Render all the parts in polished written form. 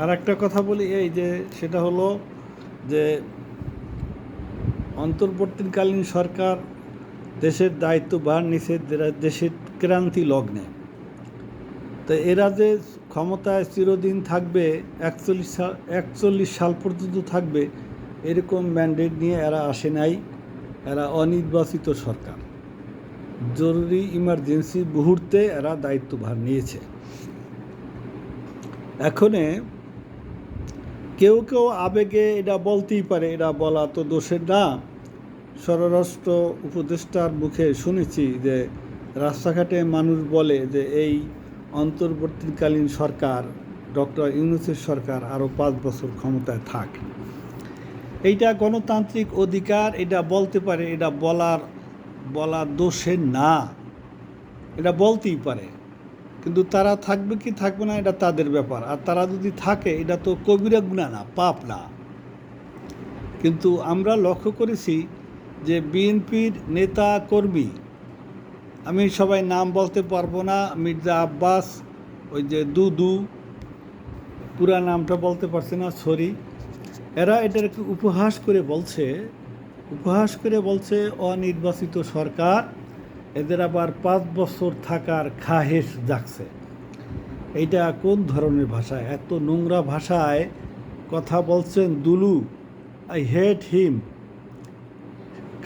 আর একটা কথা বলি, এই যে সেটা হলো যে অন্তর্বর্তীকালীন সরকার দেশের দায়িত্বভার নিছে দেশের ক্রান্তি লগ্নে। তো এরা যে ক্ষমতায় চিরদিন থাকবে, 41 সাল পর্যন্ত থাকবে, এরকম ম্যান্ডেট নিয়ে এরা আসে নাই। এরা অনির্বাচিত সরকার, জরুরি ইমার্জেন্সি মুহূর্তে এরা দায়িত্বভার নিয়েছে। এখনে কেউ কেউ আবেগে এটা বলতেই পারে, এটা বলা তো দোষের না। স্বরাষ্ট্র উপদেষ্টার মুখে শুনেছি যে রাস্তাঘাটে মানুষ বলে যে এই অন্তর্বর্তীকালীন সরকার, ডক্টর ইউনূসের সরকার আরও 5 বছর ক্ষমতায় থাক। এইটা গণতান্ত্রিক অধিকার, এটা বলতে পারে, এটা বলার দোষের না, এটা বলতেই পারে। কিন্তু তারা থাকবে কি থাকবে না এটা তাদের ব্যাপার। আর তারা যদি থাকে এটা তো কবিরা গুনাহ না, পাপ না। কিন্তু আমরা লক্ষ্য করেছি যে বিএনপির নেতা কর্মী, আমি সবাই নাম বলতে পারবো না, মির্জা আব্বাস, ওই যে দুদু, পুরা নামটা বলতে পারছি না, সরি, এরা এটাকে উপহাস করে বলছে অনির্বাচিত সরকার, এদের আবার 5 বছর থাকার খাহেশ জাগছে। এইটা কোন ধরনের ভাষা? এত নোংরা ভাষায় কথা বলছেন দুলু, আই হেট হিম।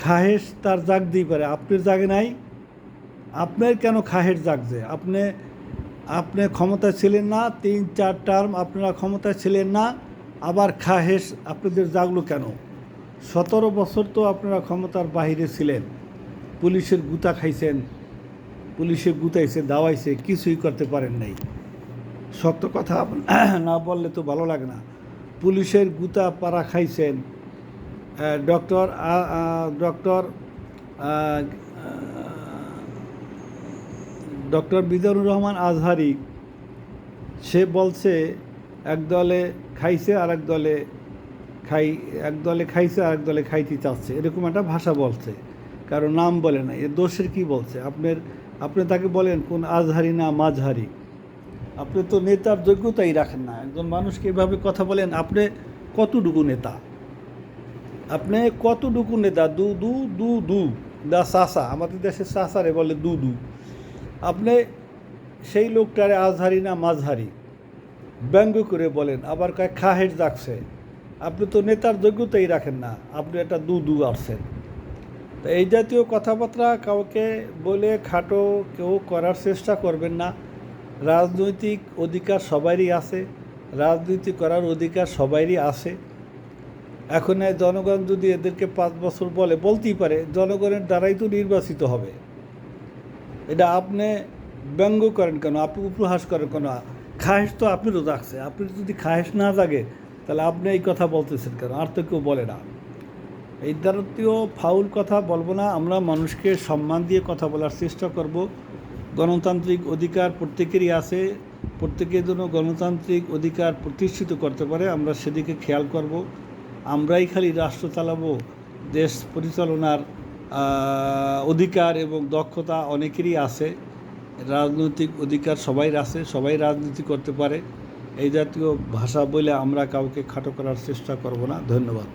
খাহেশ তার জাগতেই পারে, আপনার জাগে নাই? আপনার কেন খাহেশ জাগছে? আপনি ক্ষমতায় ছিলেন না, 3-4 টার্ম আপনারা ক্ষমতায় ছিলেন না, আবার খাহেশ আপনাদের জাগলো কেন? 17 বছর তো আপনারা ক্ষমতার বাহিরে ছিলেন, পুলিশের গুতা খাইছেন, পুলিশে গুতাইছে, দাওয়াইছে, কিছুই করতে পারেন নাই। সত্য কথা না বললে তো ভালো লাগে না। পুলিশের গুতা পাড়া খাইছেন। ডক্টর মিজানুর রহমান আজহারি, সে বলছে একদলে খাইছে আর একদলে খাইছে আর একদলে খাইতে চাচ্ছে, এরকম একটা ভাষা বলছে, কারো নাম বলে না। এর দোষের কি বলছে? আপনি তাকে বলেন কোন আজহারি না মাঝহারি? আপনি তো নেতার যোগ্যতাই রাখেন না। একজন মানুষকে এভাবে কথা বলেন, আপনি কতটুকু নেতা? আপনি কতটুকু নেতা? দু দু দু দু দা চাষা, আমাদের দেশের চাষারে বলে দু দু। আপনি সেই লোকটারে আজহারি না মাঝহারি ব্যঙ্গ করে বলেন, আবার কয় খাহের জাগছে। আপনি তো নেতার যোগ্যতাই রাখেন না, আপনি একটা দু দু আসছেন। তো এই জাতীয় কথাবার্তা কাউকে বলে খাটো কেউ করার চেষ্টা করবেন না। রাজনৈতিক অধিকার সবারই আছে, রাজনীতি করার অধিকার সবারই আছে। এখন জনগণ যদি এদেরকে 5 বছর বলতেই পারে, জনগণের দ্বারাই তো নির্বাচিত হবে। এটা আপনি ব্যঙ্গ করেন কেন? আপনি উপহাস করেন কেন? খাহেশ তো আপনারও জাগছে। আপনি যদি খাহেশ না জাগে তাহলে আপনি এই কথা বলতেছেন কেন? আর তো কেউ বলে না। এই জাতীয় ফাউল কথা বলবো না। আমরা মানুষকে সম্মান দিয়ে কথা বলার চেষ্টা করব। গণতান্ত্রিক অধিকার প্রত্যেকেরই আছে, প্রত্যেকের জন্য গণতান্ত্রিক অধিকার প্রতিষ্ঠিত করতে পারে, আমরা সেদিকে খেয়াল করব। আমরাই খালি রাষ্ট্র চালাবো, দেশ পরিচালনার অধিকার এবং দক্ষতা অনেকেরই আছে। রাজনৈতিক অধিকার সবাই আছে, সবাই রাজনীতি করতে পারে। এই জাতীয় ভাষা বলে আমরা কাউকে খাটো করার চেষ্টা করব না। ধন্যবাদ।